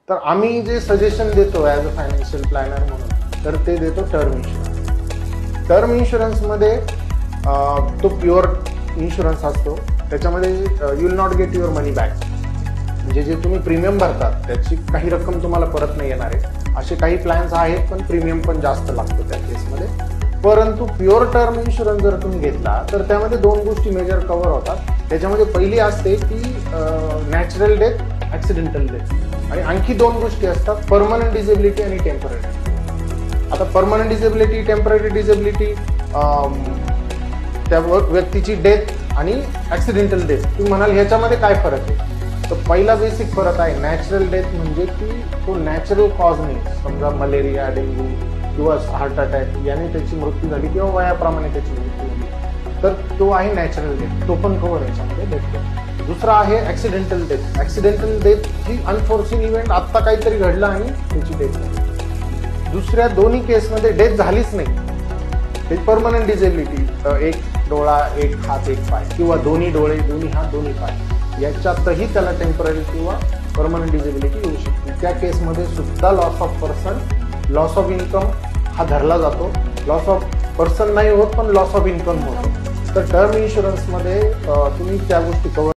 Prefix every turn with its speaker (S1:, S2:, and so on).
S1: तर आम्ही जे सजेशन देतो ॲज अ फायनान्शियल प्लॅनर म्हणून, तर ते देतो टर्म इन्शुरन्स. टर्म इन्शुरन्समध्ये तो प्युअर इन्शुरन्स असतो. त्याच्यामध्ये you will not get your money back. म्हणजे जे तुम्ही प्रीमियम भरतात त्याची काही रक्कम तुम्हाला परत नाही येणार आहे. असे काही प्लॅन्स आहेत पण प्रीमियम पण जास्त लागतो त्या केसमध्ये. परंतु प्युअर टर्म इन्शुरन्स जर तुम्ही घेतला तर त्यामध्ये दोन गोष्टी मेजर कव्हर होतात. त्याच्यामध्ये पहिली असते की नॅचरल डेथ, ॲक्सिडेंटल डेथ, आणि आणखी दोन गोष्टी असतात, परमनंट डिसेबिलिटी आणि टेम्पररी. आता परमनंट डिसेबिलिटी, टेम्पररी डिसेबिलिटी, त्या व्यक्तीची डेथ आणि ॲक्सिडेंटल डेथ, तुम्ही म्हणाल ह्याच्यामध्ये काय फरक आहे? तर पहिला बेसिक फरक आहे, नॅचरल डेथ म्हणजे की तो नॅचरल कॉजने, समजा मलेरिया, डेंग्यू किंवा हार्ट अटॅक याने त्याची मृत्यू झाली किंवा वयाप्रमाणे त्याची मृत्यू झाली, तर तो आहे नॅचरल डेथ, तो पण कव्हर याच्यामध्ये भेटतो. दुसरा आहे ॲक्सिडेंटल डेथ. ॲक्सिडेंटल डेथ ही अनफॉर्च्युनेट इव्हेंट, आत्ता काहीतरी घडलं आणि त्याची डेथ झाली. दुसऱ्या दोन्ही केसमध्ये डेथ झालीच नाही, ते परमनंट डिसेबिलिटी, एक डोळा, एक हात, एक पाय, किंवा दोन्ही डोळे, दोन्ही हात, दोन्ही पाय, याच्यातही त्याला टेम्पररी किंवा परमनंट डिसेबिलिटी येऊ शकते. त्या केसमध्ये सुद्धा loss of person, loss of income हा धरला जातो. लॉस ऑफ पर्सन नाही होत पण लॉस ऑफ इन्कम होतो. तर टर्म इन्शुरन्समध्ये तुम्ही त्या गोष्टी कव्हर